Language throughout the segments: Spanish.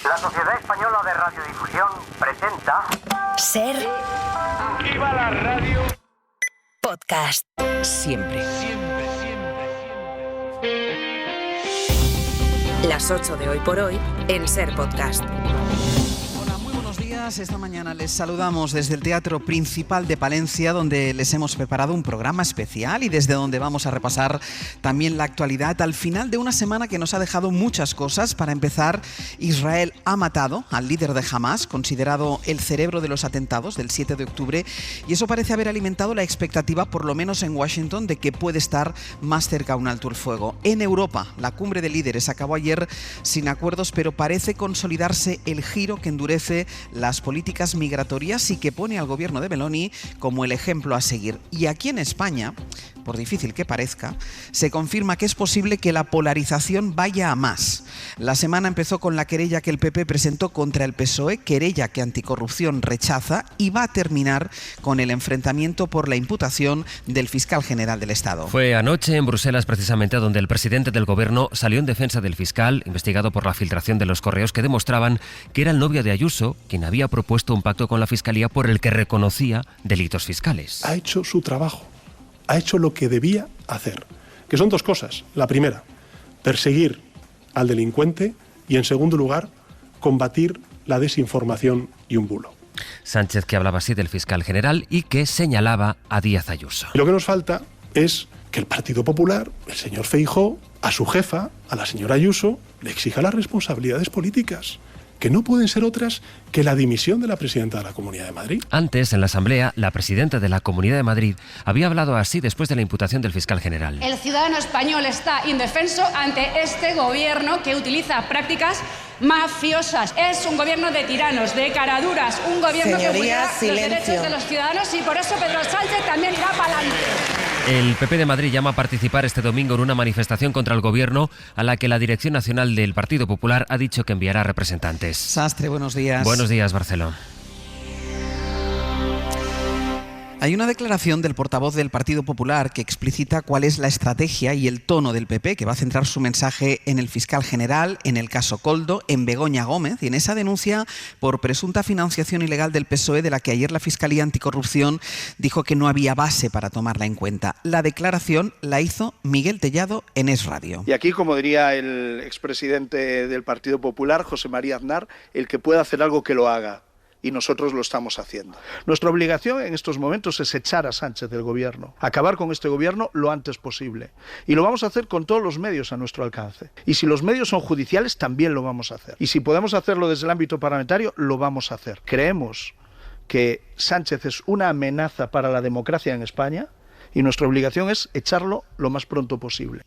La Sociedad Española de Radiodifusión presenta... Ser... ¡Viva la radio! Podcast. Siempre. Las 8 de Hoy por Hoy en Ser Podcast. Hola, muy buenos días. Esta mañana les saludamos desde el Teatro Principal de Palencia, donde les hemos preparado un programa especial y desde donde vamos a repasar también la actualidad al final de una semana que nos ha dejado muchas cosas. Para empezar, Israel ha matado al líder de Hamás, considerado el cerebro de los atentados del 7 de octubre, y eso parece haber alimentado la expectativa, por lo menos en Washington, de que puede estar más cerca un alto el fuego. En Europa, la cumbre de líderes acabó ayer sin acuerdos, pero parece consolidarse el giro que endurece las políticas migratorias y que pone al gobierno de Meloni como el ejemplo a seguir. Y aquí en España, por difícil que parezca, se confirma que es posible que la polarización vaya a más. La semana empezó con la querella que el PP presentó contra el PSOE, querella que Anticorrupción rechaza, y va a terminar con el enfrentamiento por la imputación del fiscal general del Estado. Fue anoche en Bruselas, precisamente, donde el presidente del gobierno salió en defensa del fiscal, investigado por la filtración de los correos que demostraban que era el novio de Ayuso quien había propuesto un pacto con la Fiscalía por el que reconocía delitos fiscales. Ha hecho su trabajo, ha hecho lo que debía hacer, que son dos cosas. La primera, perseguir al delincuente, y en segundo lugar, combatir la desinformación y un bulo. Sánchez, que hablaba así del fiscal general y que señalaba a Díaz Ayuso. Y lo que nos falta es que el Partido Popular, el señor Feijóo, a su jefa, a la señora Ayuso, le exija las responsabilidades políticas, que no pueden ser otras que la dimisión de la presidenta de la Comunidad de Madrid. Antes, en la Asamblea, la presidenta de la Comunidad de Madrid había hablado así después de la imputación del fiscal general. El ciudadano español está indefenso ante este gobierno que utiliza prácticas mafiosas. Es un gobierno de tiranos, de caraduras, un gobierno que vulnera los derechos de los ciudadanos, y por eso Pedro Sánchez también irá para adelante. El PP de Madrid llama a participar este domingo en una manifestación contra el gobierno a la que la Dirección Nacional del Partido Popular ha dicho que enviará representantes. Sastre, buenos días. Buenos días, Barceló. Hay una declaración del portavoz del Partido Popular que explicita cuál es la estrategia y el tono del PP, que va a centrar su mensaje en el fiscal general, en el caso Koldo, en Begoña Gómez y en esa denuncia por presunta financiación ilegal del PSOE, de la que ayer la Fiscalía Anticorrupción dijo que no había base para tomarla en cuenta. La declaración la hizo Miguel Tellado en Es Radio. Y aquí, como diría el expresidente del Partido Popular, José María Aznar, el que pueda hacer algo que lo haga. Y nosotros lo estamos haciendo. Nuestra obligación en estos momentos es echar a Sánchez del gobierno, acabar con este gobierno lo antes posible. Y lo vamos a hacer con todos los medios a nuestro alcance. Y si los medios son judiciales, también lo vamos a hacer. Y si podemos hacerlo desde el ámbito parlamentario, lo vamos a hacer. Creemos que Sánchez es una amenaza para la democracia en España y nuestra obligación es echarlo lo más pronto posible.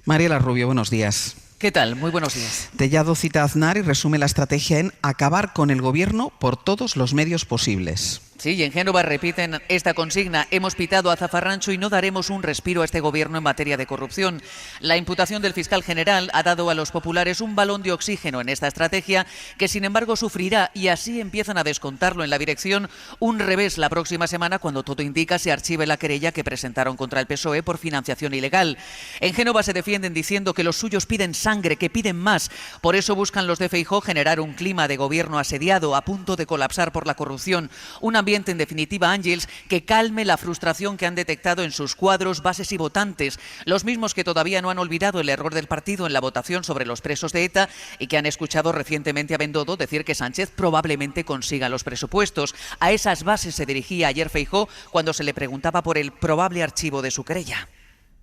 Mariela Rubio, buenos días. ¿Qué tal? Muy buenos días. Tellado cita a Aznar y resume la estrategia en acabar con el gobierno por todos los medios posibles. Sí, y en Génova repiten esta consigna: hemos pitado a zafarrancho y no daremos un respiro a este gobierno en materia de corrupción. La imputación del fiscal general ha dado a los populares un balón de oxígeno en esta estrategia, que sin embargo sufrirá, y así empiezan a descontarlo en la dirección, un revés la próxima semana, cuando todo indica se archive la querella que presentaron contra el PSOE por financiación ilegal. En Génova se defienden diciendo que los suyos piden sangre, que piden más. Por eso buscan los de Feijóo generar un clima de gobierno asediado, a punto de colapsar por la corrupción. Un ambiente, en definitiva, Ángels, que calme la frustración que han detectado en sus cuadros, bases y votantes, los mismos que todavía no han olvidado el error del partido en la votación sobre los presos de ETA y que han escuchado recientemente a Bendodo decir que Sánchez probablemente consiga los presupuestos. A esas bases se dirigía ayer Feijóo cuando se le preguntaba por el probable archivo de su querella.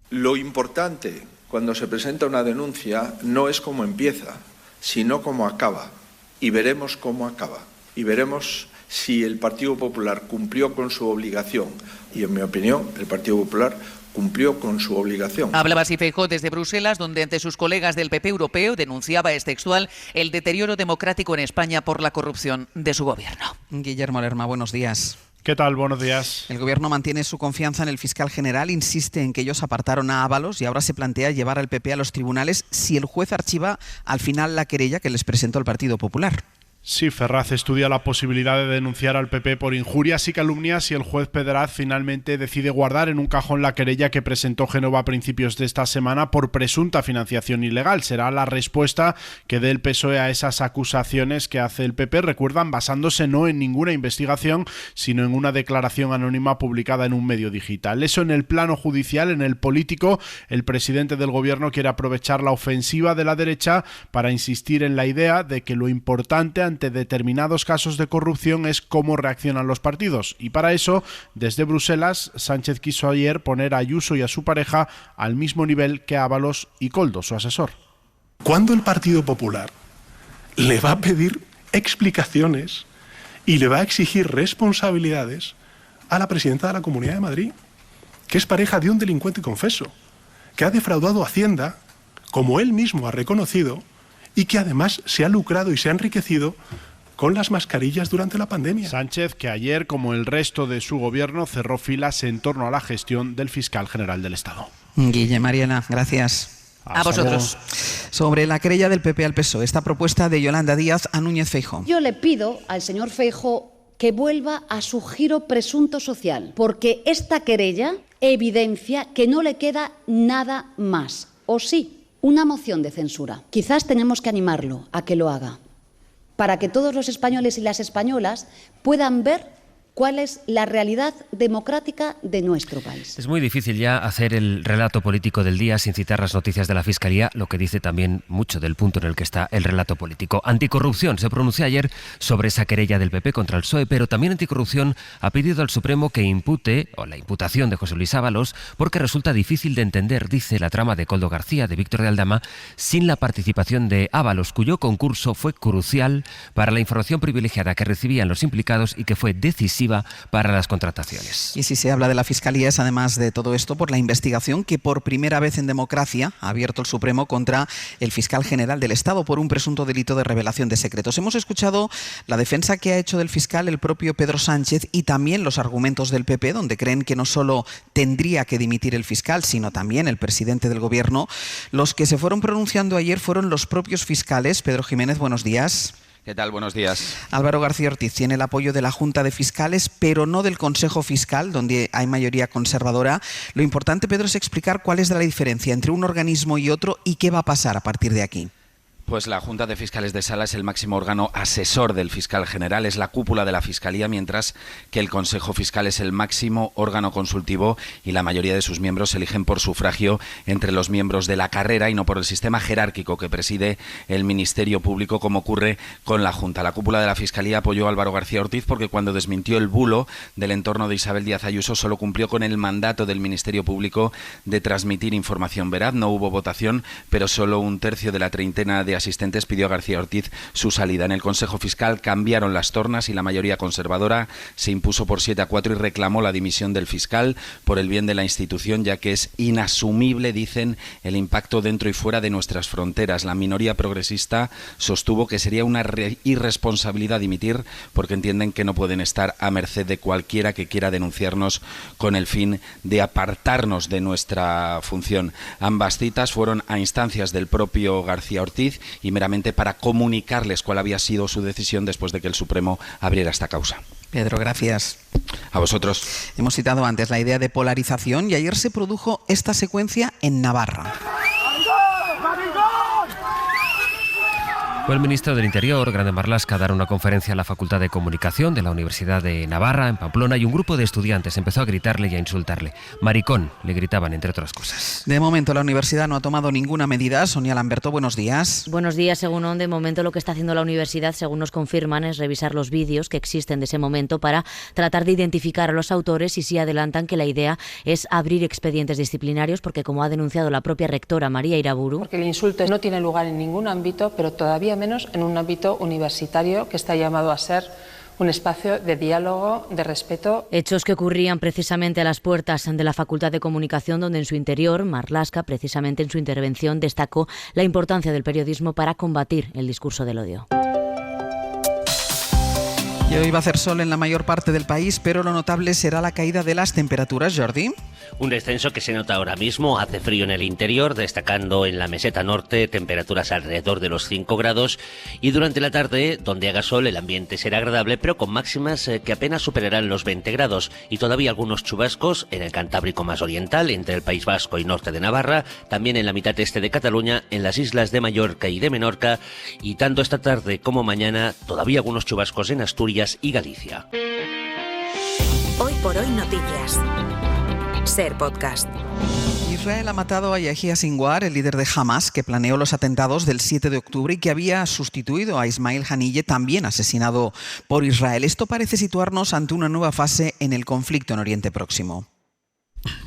Lo importante cuando se presenta una denuncia no es cómo empieza, sino cómo acaba. Y veremos cómo acaba. Y veremos si el Partido Popular cumplió con su obligación. Y en mi opinión, el Partido Popular cumplió con su obligación. Hablaba así Feijóo desde Bruselas, donde ante sus colegas del PP europeo denunciaba, es textual, el deterioro democrático en España por la corrupción de su gobierno. Guillermo Lerma, buenos días. ¿Qué tal? Buenos días. El gobierno mantiene su confianza en el fiscal general, insiste en que ellos apartaron a Ábalos y ahora se plantea llevar al PP a los tribunales si el juez archiva al final la querella que les presentó el Partido Popular. Sí, Ferraz estudia la posibilidad de denunciar al PP por injurias y calumnias y el juez Pedraz finalmente decide guardar en un cajón la querella que presentó Génova a principios de esta semana por presunta financiación ilegal. Será la respuesta que dé el PSOE a esas acusaciones que hace el PP, recuerdan, basándose no en ninguna investigación, sino en una declaración anónima publicada en un medio digital. Eso en el plano judicial. En el político, el presidente del gobierno quiere aprovechar la ofensiva de la derecha para insistir en la idea de que lo importante ante determinados casos de corrupción es cómo reaccionan los partidos. Y para eso, desde Bruselas, Sánchez quiso ayer poner a Ayuso y a su pareja al mismo nivel que Ábalos y Koldo, su asesor. ¿Cuándo el Partido Popular le va a pedir explicaciones y le va a exigir responsabilidades a la presidenta de la Comunidad de Madrid, que es pareja de un delincuente confeso, que ha defraudado Hacienda, como él mismo ha reconocido, y que además se ha lucrado y se ha enriquecido con las mascarillas durante la pandemia? Sánchez, que ayer, como el resto de su gobierno, cerró filas en torno a la gestión del fiscal general del Estado. Guille, Mariana, gracias. A vosotros. Sobre la querella del PP al PSOE, esta propuesta de Yolanda Díaz a Núñez Feijóo. Yo le pido al señor Feijóo que vuelva a su giro presunto social, porque esta querella evidencia que no le queda nada más, ¿o sí? Una moción de censura. Quizás tenemos que animarlo a que lo haga, para que todos los españoles y las españolas puedan ver cuál es la realidad democrática de nuestro país. Es muy difícil ya hacer el relato político del día sin citar las noticias de la Fiscalía, lo que dice también mucho del punto en el que está el relato político. Anticorrupción se pronunció ayer sobre esa querella del PP contra el PSOE, pero también Anticorrupción ha pedido al Supremo que impute, o la imputación de José Luis Ábalos, porque resulta difícil de entender, dice, la trama de Koldo García, de Víctor de Aldama, sin la participación de Ábalos, cuyo concurso fue crucial para la información privilegiada que recibían los implicados y que fue decisiva para las contrataciones. Y si se habla de la Fiscalía es, además de todo esto, por la investigación que por primera vez en democracia ha abierto el Supremo contra el fiscal general del Estado por un presunto delito de revelación de secretos. Hemos escuchado la defensa que ha hecho del fiscal el propio Pedro Sánchez y también los argumentos del PP, donde creen que no solo tendría que dimitir el fiscal, sino también el presidente del Gobierno. Los que se fueron pronunciando ayer fueron los propios fiscales. Pedro Jiménez, buenos días. ¿Qué tal? Buenos días. Álvaro García Ortiz tiene el apoyo de la Junta de Fiscales, pero no del Consejo Fiscal, donde hay mayoría conservadora. Lo importante, Pedro, es explicar cuál es la diferencia entre un organismo y otro y qué va a pasar a partir de aquí. Pues la Junta de Fiscales de Sala es el máximo órgano asesor del fiscal general, es la cúpula de la Fiscalía, mientras que el Consejo Fiscal es el máximo órgano consultivo y la mayoría de sus miembros se eligen por sufragio entre los miembros de la carrera y no por el sistema jerárquico que preside el Ministerio Público, como ocurre con la Junta. La cúpula de la Fiscalía apoyó a Álvaro García Ortiz porque cuando desmintió el bulo del entorno de Isabel Díaz Ayuso solo cumplió con el mandato del Ministerio Público de transmitir información veraz. No hubo votación, pero solo un tercio de la treintena de asistentes pidió a García Ortiz su salida. En el Consejo Fiscal cambiaron las tornas y la mayoría conservadora se impuso por 7-4 y reclamó la dimisión del fiscal por el bien de la institución, ya que es inasumible, dicen, el impacto dentro y fuera de nuestras fronteras. La minoría progresista sostuvo que sería una irresponsabilidad dimitir porque entienden que no pueden estar a merced de cualquiera que quiera denunciarnos con el fin de apartarnos de nuestra función. Ambas citas fueron a instancias del propio García Ortiz y meramente para comunicarles cuál había sido su decisión después de que el Supremo abriera esta causa. Pedro, gracias. A vosotros. Hemos citado antes la idea de polarización y ayer se produjo esta secuencia en Navarra. Fue el ministro del Interior, Grande Marlaska, a dar una conferencia a la Facultad de Comunicación de la Universidad de Navarra, en Pamplona, y un grupo de estudiantes empezó a gritarle y a insultarle. Maricón, le gritaban, entre otras cosas. De momento la universidad no ha tomado ninguna medida. Sonia Lamberto, buenos días. Buenos días, según de momento lo que está haciendo la universidad, según nos confirman, es revisar los vídeos que existen de ese momento para tratar de identificar a los autores y sí adelantan que la idea es abrir expedientes disciplinarios porque, como ha denunciado la propia rectora María Iraburu... Porque el insulto no tiene lugar en ningún ámbito, pero todavía menos en un ámbito universitario que está llamado a ser un espacio de diálogo, de respeto. Hechos que ocurrían precisamente a las puertas de la Facultad de Comunicación, donde en su interior, Marlaska, precisamente en su intervención, destacó la importancia del periodismo para combatir el discurso del odio. Y hoy va a hacer sol en la mayor parte del país, pero lo notable será la caída de las temperaturas, Jordi. Un descenso que se nota ahora mismo, hace frío en el interior, destacando en la meseta norte temperaturas alrededor de los 5 grados y durante la tarde, donde haga sol, el ambiente será agradable, pero con máximas que apenas superarán los 20 grados y todavía algunos chubascos en el Cantábrico más oriental, entre el País Vasco y norte de Navarra, también en la mitad este de Cataluña, en las islas de Mallorca y de Menorca, y tanto esta tarde como mañana todavía algunos chubascos en Asturias y Galicia. Hoy por hoy noticias. Ser Podcast. Israel ha matado a Yahya Sinwar, el líder de Hamas, que planeó los atentados del 7 de octubre y que había sustituido a Ismail Haniyeh, también asesinado por Israel. Esto parece situarnos ante una nueva fase en el conflicto en Oriente Próximo.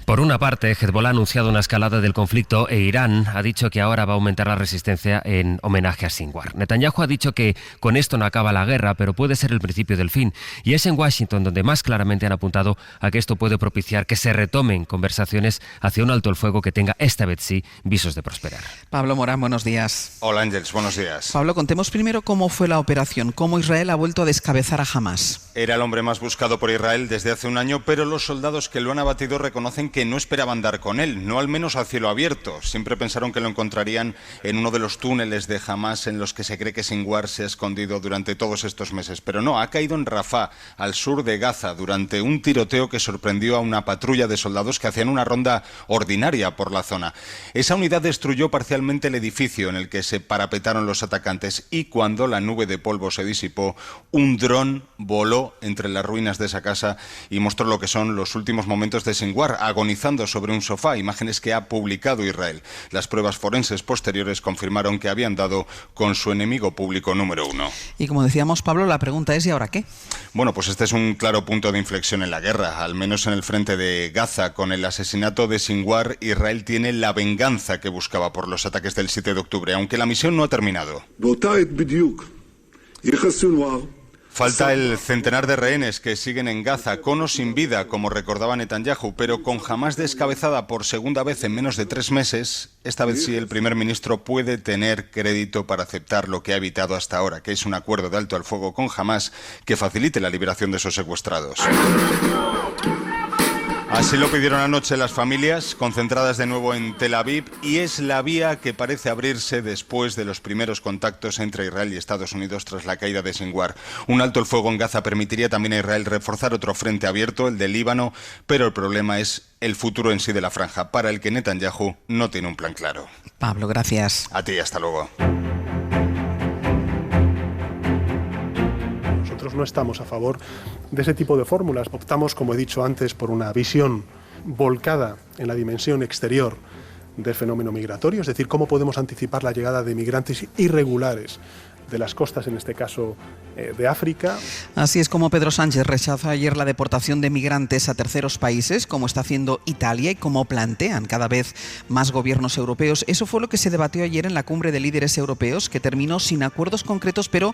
Por una parte, Hezbollah ha anunciado una escalada del conflicto e Irán ha dicho que ahora va a aumentar la resistencia en homenaje a Sinwar. Netanyahu ha dicho que con esto no acaba la guerra, pero puede ser el principio del fin. Y es en Washington donde más claramente han apuntado a que esto puede propiciar que se retomen conversaciones hacia un alto el fuego que tenga, esta vez sí, visos de prosperar. Pablo Morán, buenos días. Hola Ángels, buenos días. Pablo, contemos primero cómo fue la operación, cómo Israel ha vuelto a descabezar a Hamas. Era el hombre más buscado por Israel desde hace un año, pero los soldados que lo han abatido reconocen que no esperaban dar con él, no al menos a cielo abierto. Siempre pensaron que lo encontrarían en uno de los túneles de Hamas en los que se cree que Sinwar se ha escondido durante todos estos meses. Pero no, ha caído en Rafah, al sur de Gaza, durante un tiroteo que sorprendió a una patrulla de soldados que hacían una ronda ordinaria por la zona. Esa unidad destruyó parcialmente el edificio en el que se parapetaron los atacantes y cuando la nube de polvo se disipó, un dron voló entre las ruinas de esa casa y mostró lo que son los últimos momentos de Sinwar, agonizando sobre un sofá, imágenes que ha publicado Israel. Las pruebas forenses posteriores confirmaron que habían dado con su enemigo público número 1. Y como decíamos, Pablo, la pregunta es ¿y ahora qué? Bueno, pues este es un claro punto de inflexión en la guerra, al menos en el frente de Gaza. Con el asesinato de Sinwar, Israel tiene la venganza que buscaba por los ataques del 7 de octubre, aunque la misión no ha terminado. Falta el centenar de rehenes que siguen en Gaza, con o sin vida, como recordaba Netanyahu, pero con Hamas descabezada por segunda vez en menos de 3 meses, esta vez sí el primer ministro puede tener crédito para aceptar lo que ha evitado hasta ahora, que es un acuerdo de alto al fuego con Hamas que facilite la liberación de esos secuestrados. Así lo pidieron anoche las familias, concentradas de nuevo en Tel Aviv, y es la vía que parece abrirse después de los primeros contactos entre Israel y Estados Unidos tras la caída de Sinwar. Un alto el fuego en Gaza permitiría también a Israel reforzar otro frente abierto, el del Líbano, pero el problema es el futuro en sí de la franja, para el que Netanyahu no tiene un plan claro. Pablo, gracias. A ti, hasta luego. Nosotros no estamos a favor de ese tipo de fórmulas. Optamos, como he dicho antes, por una visión volcada en la dimensión exterior del fenómeno migratorio, es decir, cómo podemos anticipar la llegada de migrantes irregulares de las costas, en este caso de África. Así es como Pedro Sánchez rechazó ayer la deportación de migrantes a terceros países, como está haciendo Italia y como plantean cada vez más gobiernos europeos. Eso fue lo que se debatió ayer en la cumbre de líderes europeos, que terminó sin acuerdos concretos, pero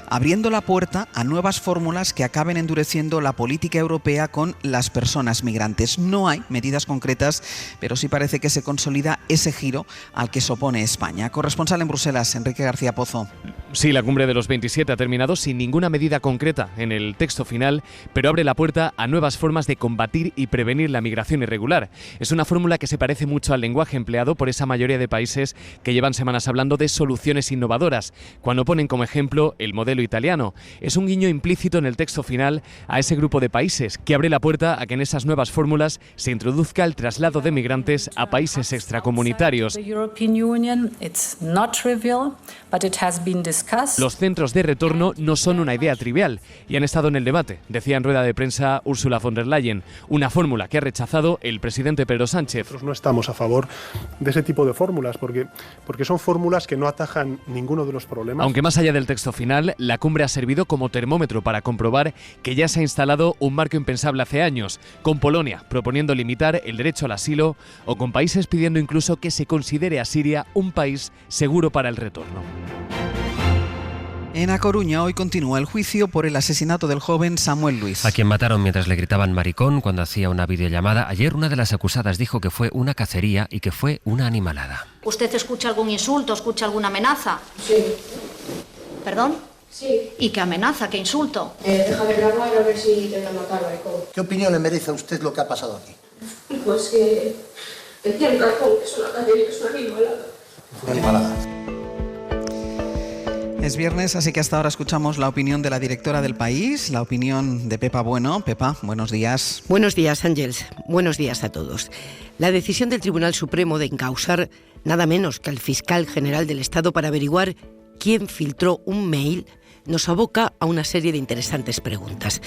abriendo la puerta a nuevas fórmulas que acaben endureciendo la política europea con las personas migrantes. No hay medidas concretas, pero sí parece que se consolida ese giro al que se opone España. Corresponsal en Bruselas, Enrique García Pozo. Sí, la cumbre de los 27 ha terminado sin ninguna medida concreta en el texto final, pero abre la puerta a nuevas formas de combatir y prevenir la migración irregular. Es una fórmula que se parece mucho al lenguaje empleado por esa mayoría de países que llevan semanas hablando de soluciones innovadoras, cuando ponen como ejemplo el modelo italiano. Es un guiño implícito en el texto final a ese grupo de países que abre la puerta a que en esas nuevas fórmulas se introduzca el traslado de migrantes a países extracomunitarios. Los centros de retorno no son una idea trivial y han estado en el debate, decía en rueda de prensa Ursula von der Leyen, una fórmula que ha rechazado el presidente Pedro Sánchez. Nosotros no estamos a favor de ese tipo de fórmulas porque son fórmulas que no atajan ninguno de los problemas. Aunque más allá del texto final, la cumbre ha servido como termómetro para comprobar que ya se ha instalado un marco impensable hace años, con Polonia proponiendo limitar el derecho al asilo o con países pidiendo incluso que se considere a Siria un país seguro para el retorno. En A Coruña hoy continúa el juicio por el asesinato del joven Samuel Luis. A quien mataron mientras le gritaban maricón cuando hacía una videollamada. Ayer una de las acusadas dijo que fue una cacería y que fue una animalada. ¿Usted escucha algún insulto, escucha alguna amenaza? Sí. ¿Perdón? Sí. ¿Y qué amenaza, qué insulto? Déjame grabar a ver si te voy a matar, maricón. ¿Qué opinión le merece a usted lo que ha pasado aquí? Pues que tiene razón, que es una calle, que es una animalada. Una animalada. Es viernes, así que hasta ahora escuchamos la opinión de la directora del País, la opinión de Pepa Bueno. Pepa, buenos días. Buenos días, Ángels. Buenos días a todos. La decisión del Tribunal Supremo de encausar nada menos que al fiscal general del Estado para averiguar quién filtró un mail nos aboca a una serie de interesantes preguntas.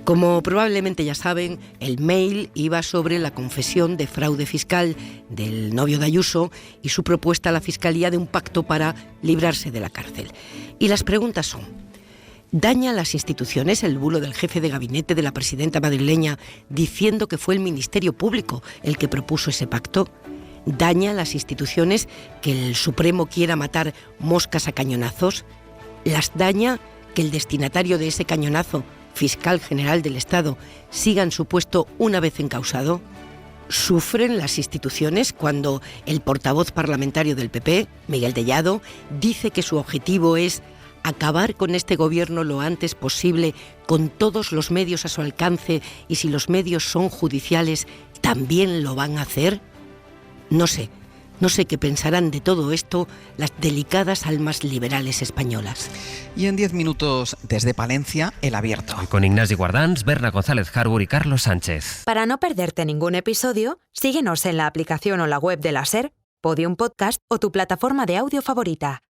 Como probablemente ya saben, el mail iba sobre la confesión de fraude fiscal del novio de Ayuso y su propuesta a la Fiscalía de un pacto para librarse de la cárcel. Y las preguntas son: ¿daña a las instituciones el bulo del jefe de gabinete de la presidenta madrileña diciendo que fue el Ministerio Público el que propuso ese pacto? ¿Daña a las instituciones que el Supremo quiera matar moscas a cañonazos? ¿Las daña que el destinatario de ese cañonazo, fiscal general del Estado, siga en su puesto una vez encausado? ¿Sufren las instituciones cuando el portavoz parlamentario del PP, Miguel Tellado, dice que su objetivo es acabar con este gobierno lo antes posible, con todos los medios a su alcance, y si los medios son judiciales, también lo van a hacer? No sé qué pensarán de todo esto las delicadas almas liberales españolas. Y en 10 minutos desde Palencia, El Abierto. Con Ignasi Guardans, Berna González Harbour y Carlos Sánchez. Para no perderte ningún episodio, síguenos en la aplicación o la web de la SER, Podium Podcast o tu plataforma de audio favorita.